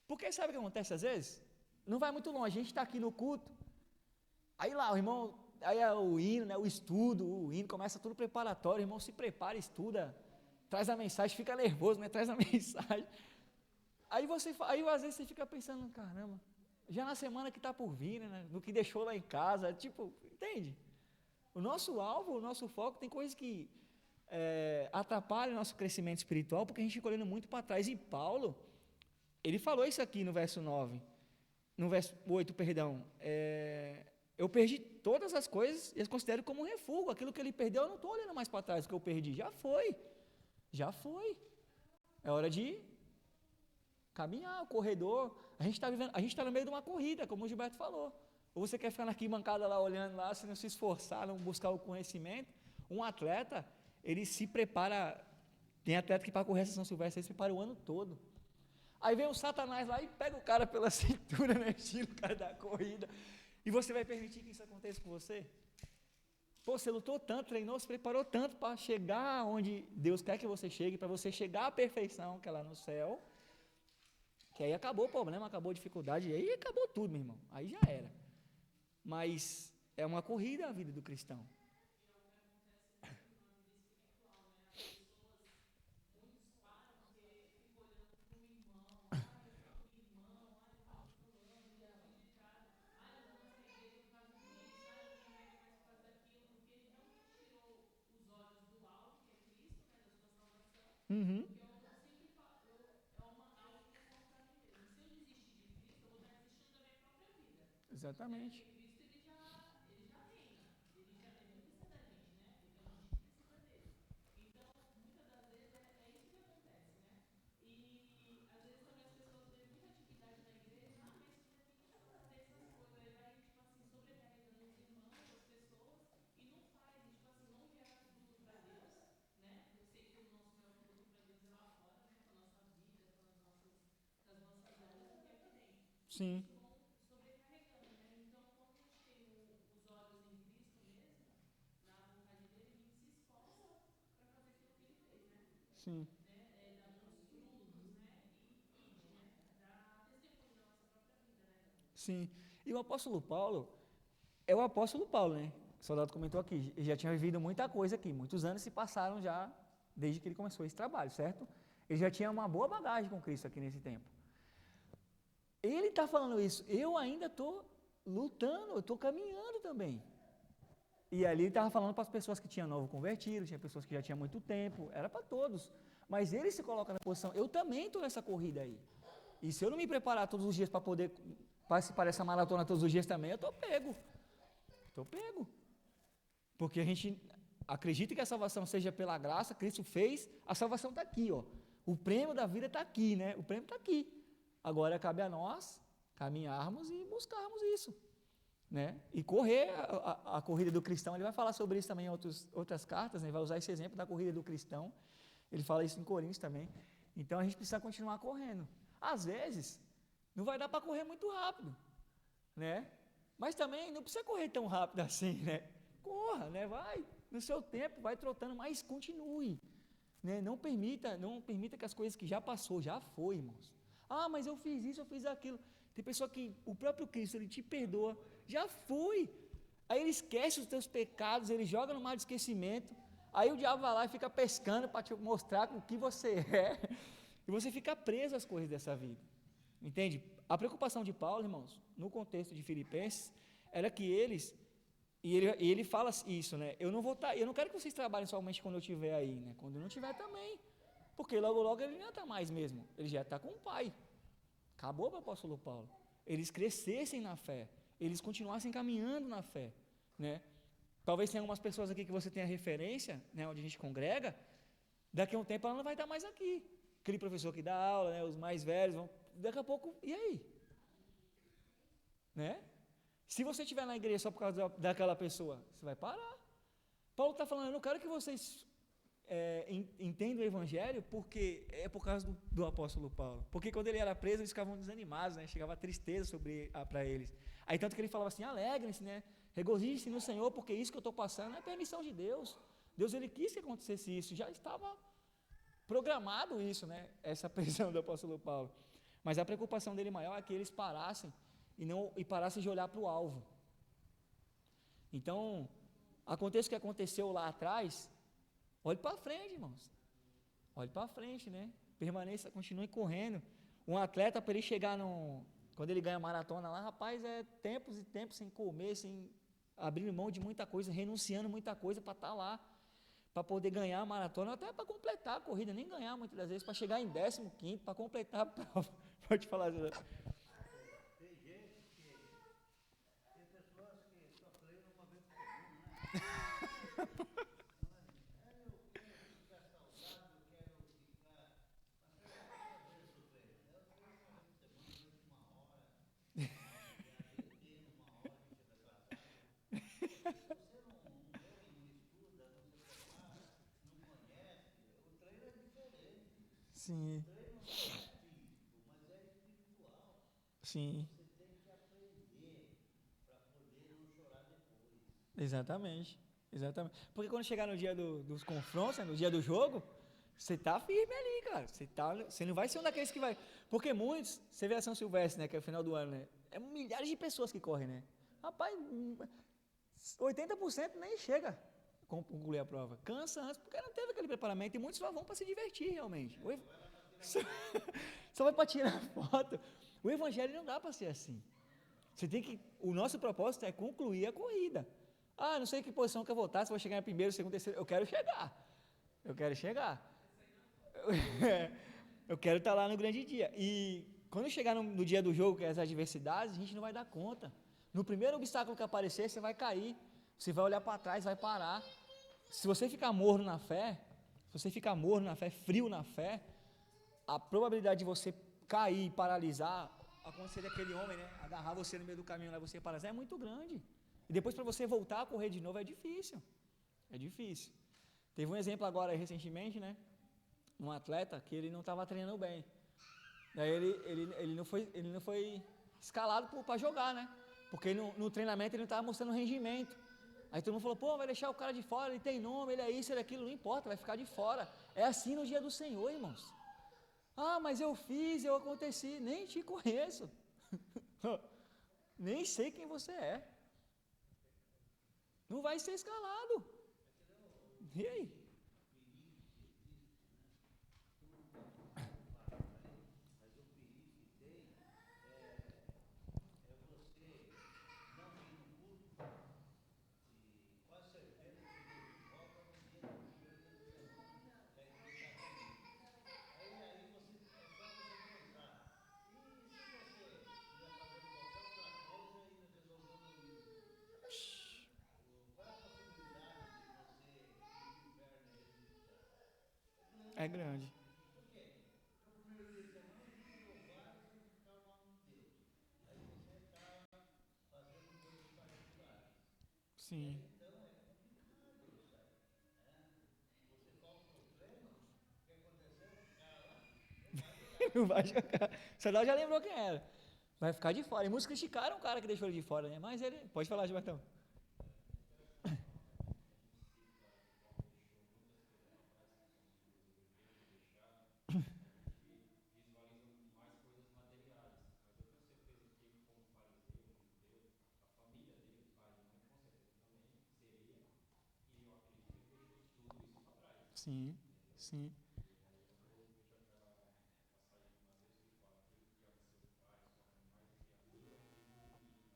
Porque sabe o que acontece às vezes? Não vai muito longe, a gente está aqui no culto, aí lá o irmão, aí é o hino, né, o hino começa tudo preparatório, o irmão se prepara, estuda, traz a mensagem, fica nervoso, né, traz a mensagem, aí às vezes você fica pensando, caramba, já na semana que está por vir, né, no que deixou lá em casa, tipo, entende? O nosso alvo, o nosso foco, tem coisas que atrapalham o nosso crescimento espiritual, porque a gente fica olhando muito para trás, e Paulo, ele falou isso aqui no verso 9, no verso 8, perdão, eu perdi todas as coisas e as considero como um refúgio, aquilo que ele perdeu, eu não estou olhando mais para trás, o que eu perdi, já foi, é hora de caminhar, o corredor, a gente está no meio de uma corrida, como o Gilberto falou, ou você quer ficar na arquibancada lá, olhando lá, se não se esforçar, não buscar o conhecimento, um atleta, ele se prepara, tem atleta que para correr essa São Silvestre, ele se prepara o ano todo, aí vem o Satanás lá e pega o cara pela cintura, né, tira o cara da corrida, e você vai permitir que isso aconteça com você? Pô, você lutou tanto, treinou, se preparou tanto para chegar onde Deus quer que você chegue, para você chegar à perfeição, que é lá no céu, que aí acabou o problema, acabou a dificuldade, e aí acabou tudo, meu irmão, aí já era. Mas é uma corrida a vida do cristão. Uhum. Exatamente. Sim. Sim. Sim. E o apóstolo Paulo é o apóstolo Paulo, né? O soldado comentou aqui, ele já tinha vivido muita coisa aqui, muitos anos se passaram já desde que ele começou esse trabalho, certo? Ele já tinha uma boa bagagem com Cristo aqui nesse tempo. Ele está falando isso, eu ainda estou lutando, eu estou caminhando também. E ali ele estava falando para as pessoas que tinham novo convertido, tinha pessoas que já tinham muito tempo, era para todos. Mas ele se coloca na posição, eu também estou nessa corrida aí. E se eu não me preparar todos os dias para poder participar dessa maratona todos os dias também, eu estou pego. Estou pego. Porque a gente acredita que a salvação seja pela graça, Cristo fez, a salvação está aqui, ó. O prêmio da vida está aqui, né? O prêmio está aqui. Agora cabe a nós caminharmos e buscarmos isso, né? E correr a corrida do cristão. Ele vai falar sobre isso também em outras cartas, né? Ele vai usar esse exemplo da corrida do cristão. Ele fala isso em Coríntios também. Então a gente precisa continuar correndo. Às vezes, não vai dar para correr muito rápido, né? Mas também não precisa correr tão rápido assim, né? Corra, né? Vai no seu tempo, vai trotando, mas continue, né? Não permita que as coisas que já passou, já foi, irmãos. Ah, mas eu fiz isso, eu fiz aquilo. Tem pessoa que o próprio Cristo, ele te perdoa, já foi. Aí ele esquece os teus pecados, ele joga no mar de esquecimento. Aí o diabo vai lá e fica pescando para te mostrar o que você é. E você fica preso às coisas dessa vida. Entende? A preocupação de Paulo, irmãos, no contexto de Filipenses, era que ele fala isso, né? Eu não quero que vocês trabalhem somente quando eu estiver aí, né? Quando eu não estiver também. Porque logo ele não está mais mesmo. Ele já está com o Pai. Acabou para o apóstolo Paulo. Eles crescessem na fé. Eles continuassem caminhando na fé, né? Talvez tenha algumas pessoas aqui que você tenha referência, né? Onde a gente congrega. Daqui a um tempo ela não vai estar mais aqui. Aquele professor que dá aula, né? Os mais velhos vão... Daqui a pouco, e aí? Né? Se você estiver na igreja só por causa daquela pessoa, você vai parar. Paulo está falando, eu não quero que vocês entendem o Evangelho porque é por causa do apóstolo Paulo. Porque quando ele era preso, eles ficavam desanimados, né? Chegava a tristeza para eles. Aí tanto que ele falava assim, alegrem-se, né? Regozijem-se no Senhor, porque isso que eu estou passando é permissão de Deus. Deus, ele quis que acontecesse isso, já estava programado isso, né? Essa prisão do apóstolo Paulo. Mas a preocupação dele maior é que eles parassem e parassem de olhar para o alvo. Então, aconteça o que aconteceu lá atrás, olhe para frente, irmãos. Olhe para frente, né? Permaneça, continue correndo. Um atleta, para ele chegar quando ele ganha maratona lá, rapaz, é tempos e tempos sem comer, sem abrir mão de muita coisa, renunciando muita coisa para estar lá, para poder ganhar a maratona, até para completar a corrida, nem ganhar muitas das vezes, para chegar em 15º, para completar a prova. Pode falar, Zé. Tem gente que. Tem pessoas que só treinam uma vez por semana, né? Sim. Sim. Exatamente. Exatamente. Porque quando chegar no dia dos confrontos, né, no dia do jogo, você tá firme ali, cara. Você não vai ser um daqueles que vai. Porque muitos, você vê a São Silvestre, né, que é o final do ano, né? É milhares de pessoas que correm, né? Rapaz, 80% nem chega a concluir a prova. Cansa antes, porque não teve aquele preparamento. E muitos só vão para se divertir, realmente. Só vai para tirar foto. O evangelho não dá para ser assim. O nosso propósito é concluir a corrida. Não sei que posição que eu vou estar, se vou chegar em primeiro, segundo, terceiro. Eu quero chegar. Eu quero estar lá no grande dia. E quando chegar no dia do jogo, que é as adversidades, a gente não vai dar conta. No primeiro obstáculo que aparecer, você vai cair. Você vai olhar para trás, vai parar. Se você ficar morno na fé, frio na fé, a probabilidade de você cair, paralisar, acontecer daquele homem, né, agarrar você no meio do caminho, lá você paralisar, é muito grande. E depois para você voltar a correr de novo é difícil. É difícil. Teve um exemplo agora recentemente, né, um atleta que ele não estava treinando bem. Daí ele não foi escalado para jogar, né? Porque no treinamento ele não estava mostrando rendimento. Aí todo mundo falou, vai deixar o cara de fora, ele tem nome, ele é isso, ele é aquilo, não importa, vai ficar de fora. É assim no dia do Senhor, irmãos. Mas eu fiz, eu aconteci, nem te conheço. Nem sei quem você é. Não vai ser escalado. E aí? É grande. Sim. Não vai jogar. O Sadal já lembrou quem era. Vai ficar de fora. E muitos criticaram o cara que deixou ele de fora, né? Mas ele. Pode falar, Gilbertão. Sim, sim.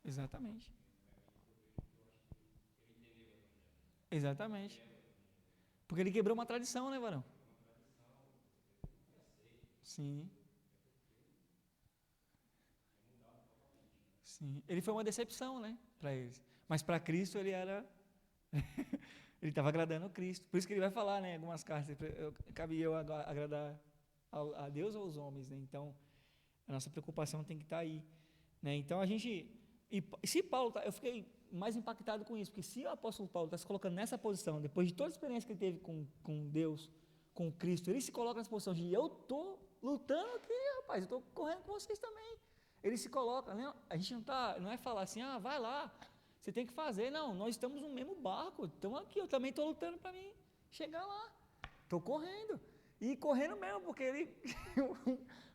Exatamente. Exatamente. Porque ele quebrou uma tradição, né, varão? Sim. Sim. Ele foi uma decepção, né, para eles. Mas para Cristo ele era. Ele estava agradando a Cristo. Por isso que ele vai falar, né, algumas cartas. Cabe eu agradar a Deus ou aos homens, né? Então, a nossa preocupação tem que estar aí, né? Então a gente. E se Paulo. Eu fiquei mais impactado com isso, porque se o apóstolo Paulo está se colocando nessa posição, depois de toda a experiência que ele teve com Deus, com Cristo, ele se coloca nessa posição de eu estou lutando aqui, rapaz, eu estou correndo com vocês também. Ele se coloca, né? A gente não é falar assim, vai lá, você tem que fazer. Não, nós estamos no mesmo barco, estamos aqui, eu também estou lutando para mim chegar lá. Estou correndo. E correndo mesmo, porque ele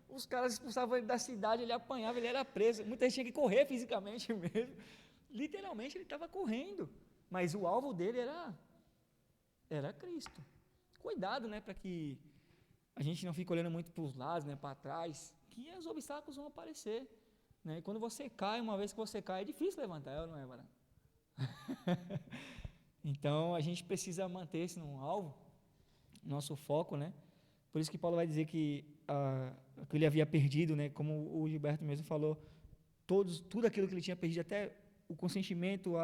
os caras expulsavam ele da cidade, ele apanhava, ele era preso. Muita gente tinha que correr fisicamente mesmo. Literalmente ele estava correndo. Mas o alvo dele era Cristo. Cuidado, né, para que a gente não fique olhando muito para os lados, né, para trás, que os obstáculos vão aparecer. Né? E quando você cai, uma vez que você cai, é difícil levantar, não é, Varão? Então a gente precisa manter esse no alvo, nosso foco, né? Por isso que Paulo vai dizer que que ele havia perdido, né? Como o Gilberto mesmo falou, tudo aquilo que ele tinha perdido, até o consentimento,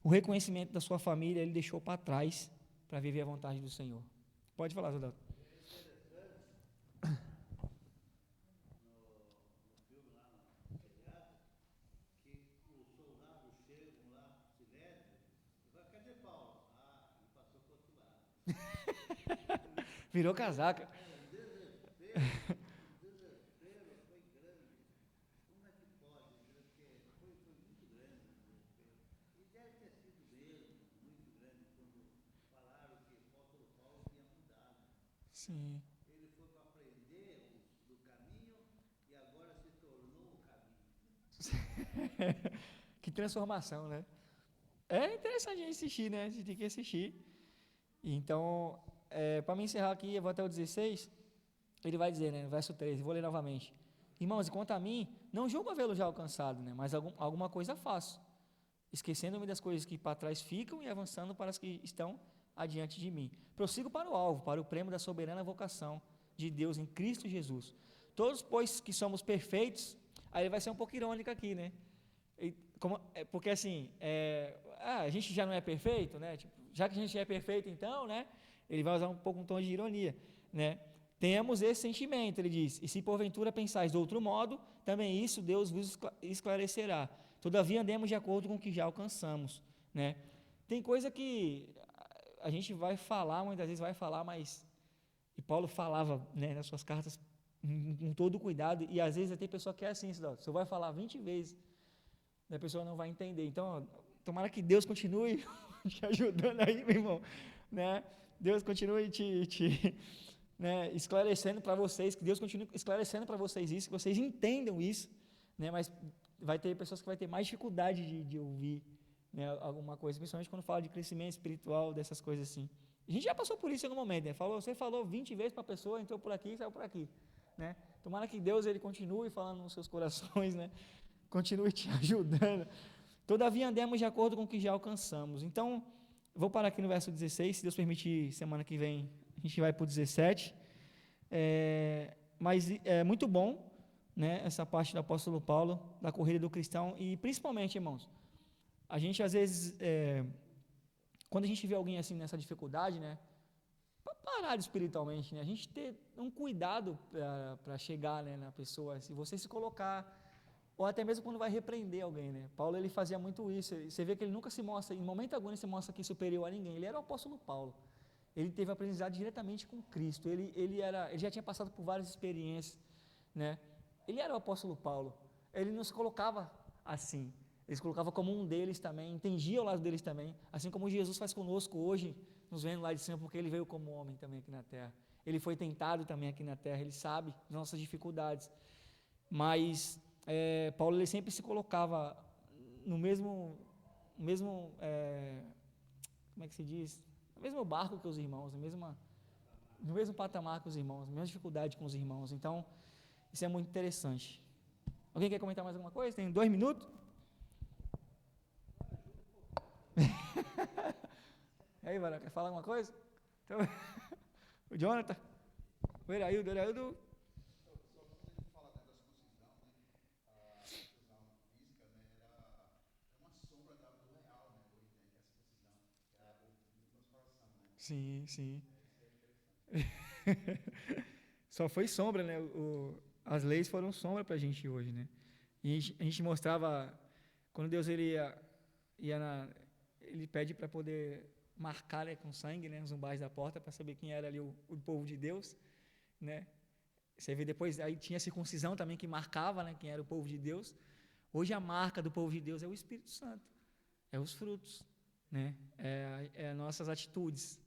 o reconhecimento da sua família, ele deixou para trás para viver a vontade do Senhor. Pode falar, Zodalto. Virou casaca. O desespero foi grande. Como é que pode? Porque foi muito grande o desespero. E deve ter sido mesmo muito grande quando falaram que o apóstolo Paulo tinha mudado. Sim. Ele foi para aprender do caminho e agora se tornou o caminho. Que transformação, né? É interessante a gente assistir, né? A gente tem que assistir. Então, para me encerrar aqui, eu vou até o 16, ele vai dizer, né, no verso 13, vou ler novamente. Irmãos, e quanto a mim, não julgo havê-lo já alcançado, né, mas alguma coisa faço, esquecendo-me das coisas que para trás ficam e avançando para as que estão adiante de mim. Prossigo para o alvo, para o prêmio da soberana vocação de Deus em Cristo Jesus. Todos, pois, que somos perfeitos, aí vai ser um pouco irônico aqui, né? Porque assim, a gente já não é perfeito, né? Tipo, já que a gente é perfeito, então, né? Ele vai usar um pouco um tom de ironia, né? Temos esse sentimento, ele diz, e se porventura pensais de outro modo, também isso Deus vos esclarecerá. Todavia andemos de acordo com o que já alcançamos, né? Tem coisa que a gente vai falar, muitas vezes vai falar, mas e Paulo falava, né, nas suas cartas com todo cuidado, e às vezes tem pessoa que é assim, você vai falar 20 vezes, a pessoa não vai entender. Então, tomara que Deus continue te ajudando aí, meu irmão, né? Deus continue né, esclarecendo para vocês, que Deus continue esclarecendo para vocês isso, que vocês entendam isso, né? Mas vai ter pessoas que vai ter mais dificuldade de ouvir, né, alguma coisa, principalmente quando fala de crescimento espiritual, dessas coisas assim. A gente já passou por isso em algum momento, né? Você falou 20 vezes para a pessoa, entrou por aqui e saiu por aqui, né? Tomara que Deus ele continue falando nos seus corações, né? Continue te ajudando. Todavia andemos de acordo com o que já alcançamos. Então, vou parar aqui no verso 16, se Deus permitir, semana que vem a gente vai para o 17. Mas é muito bom, né, essa parte do apóstolo Paulo, da corrida do cristão, e principalmente, irmãos, a gente às vezes, quando a gente vê alguém assim nessa dificuldade, né, parado espiritualmente, né, a gente ter um cuidado para chegar, né, na pessoa, se você se colocar, ou até mesmo quando vai repreender alguém, né? Paulo ele fazia muito isso. Você vê que ele nunca se mostra, em momento algum ele se mostra aqui superior a ninguém. Ele era o apóstolo Paulo. Ele teve aprendizado diretamente com Cristo. Ele já tinha passado por várias experiências, né? Ele era o apóstolo Paulo. Ele não se colocava assim. Ele se colocava como um deles também, entendia o lado deles também, assim como Jesus faz conosco hoje, nos vendo lá de cima, porque ele veio como homem também aqui na terra. Ele foi tentado também aqui na terra. Ele sabe das nossas dificuldades, mas Paulo ele sempre se colocava no mesmo como é que se diz? No mesmo barco que os irmãos, no mesmo patamar que os irmãos, na mesma dificuldade com os irmãos. Então, isso é muito interessante. Alguém quer comentar mais alguma coisa? Tem 2 minutos? E aí, Varão, quer falar alguma coisa? Então, o Jonathan? O Eraildo? Sim, sim. Só foi sombra, né? As leis foram sombra para a gente hoje, né? E a gente mostrava, quando Deus ele pede para poder marcar, né, com sangue, né, os umbrais da porta, para saber quem era ali o povo de Deus, né? Você vê depois, aí tinha a circuncisão também que marcava, né, quem era o povo de Deus. Hoje a marca do povo de Deus é o Espírito Santo, é os frutos, né? É as nossas atitudes,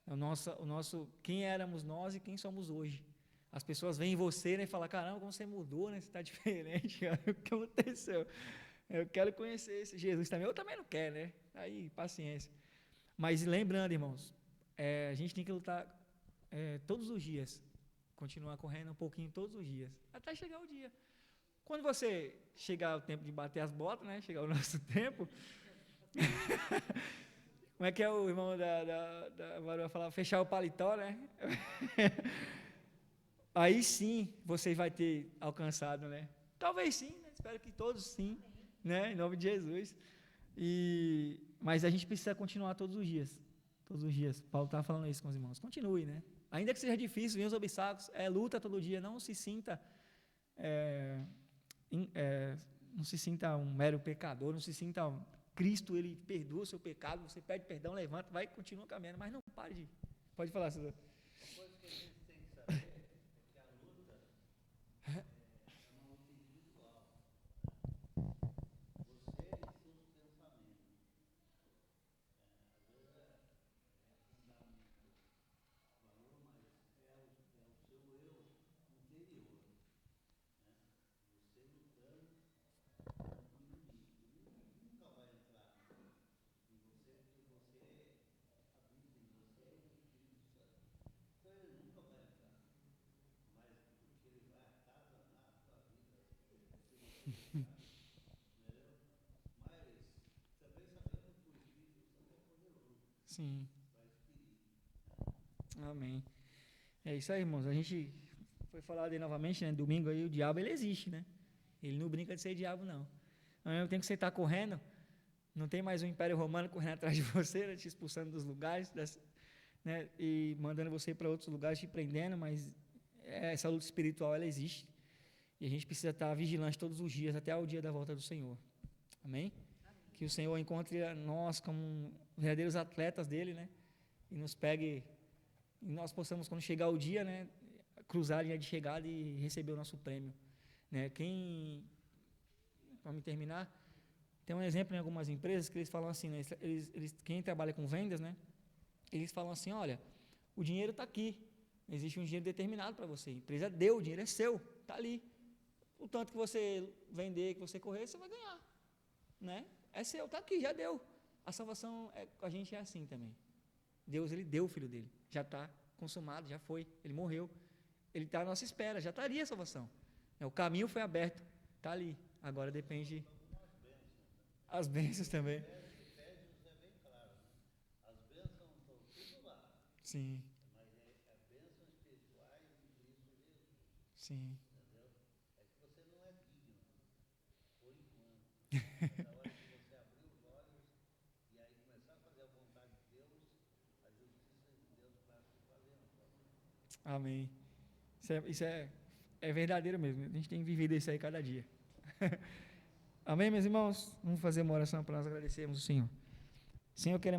é o nosso, quem éramos nós e quem somos hoje. As pessoas veem você, né, e falam, caramba, como você mudou, né? Você está diferente, cara. O que aconteceu? Eu quero conhecer esse Jesus também. Eu também não quero, né? Aí, paciência. Mas lembrando, irmãos, a gente tem que lutar todos os dias, continuar correndo um pouquinho todos os dias, até chegar o dia. Quando você chegar o tempo de bater as botas, né? Chegar o nosso tempo. Como é que é o irmão da Varua falar? Fechar o paletó, né? Aí sim você vai ter alcançado, né? Talvez sim, né? Espero que todos sim, né? Em nome de Jesus. Mas a gente precisa continuar todos os dias. Todos os dias. Paulo está falando isso com os irmãos. Continue, né? Ainda que seja difícil, venha os obstáculos, luta todo dia. Não se sinta não se sinta um mero pecador, não se sinta Cristo, ele perdoa o seu pecado, você pede perdão, levanta, vai e continua caminhando, mas não pare de... Pode falar, César. Uma coisa que a gente tem que saber é que a luta é uma luta individual. Você e seus pensamentos. Às vezes não dá muito valor, mas é o seu eu interior. Você lutando com o inimigo. O inimigo nunca vai entrar em você, porque você habita em você o Espírito Santo. Então ele nunca vai entrar. Mas porque ele vai atazanar a tua vida se você deixar. Entendeu? Mas também sabendo que o Espírito Santo é poderoso Sim. para expelir. Amém. É isso aí, irmãos. A gente foi falado aí novamente, né? Domingo aí, o diabo, ele existe, né? Ele não brinca de ser diabo, não. Ao mesmo tempo que você está correndo, não tem mais um império romano correndo atrás de você, né? Te expulsando dos lugares, né? E mandando você para outros lugares, te prendendo, mas essa luta espiritual, ela existe. E a gente precisa estar vigilante todos os dias, até o dia da volta do Senhor. Amém? Que o Senhor encontre nós como verdadeiros atletas dele, né? E nos pegue, e nós possamos, quando chegar o dia, né? Cruzar a linha de chegada e receber o nosso prêmio, né? Para me terminar, tem um exemplo em algumas empresas que eles falam assim, né? Quem trabalha com vendas, né? Eles falam assim, olha, o dinheiro está aqui, existe um dinheiro determinado para você, a empresa deu, o dinheiro é seu, está ali. O tanto que você vender, que você correr, você vai ganhar, né? É seu, está aqui, já deu. A salvação, a gente é assim também. Deus, ele deu o filho dele, já está consumado, já foi, ele morreu, ele está à nossa espera, já estaria a salvação. O caminho foi aberto, está ali, agora depende... As bênçãos também. Efésios é bem claro. As bênçãos estão tudo lá. Sim, Mas é bênçãos espirituais em Cristo Jesus. sim. Entendeu? É que você não é digno, por enquanto. Na hora que você abrir os olhos e aí começar a fazer a vontade de Deus, a justiça de Deus vai se fazer na sua vida. Amém. Isso é verdadeiro mesmo. A gente tem vivido isso aí cada dia. Amém, meus irmãos? Vamos fazer uma oração para nós agradecermos o Senhor. Senhor, queremos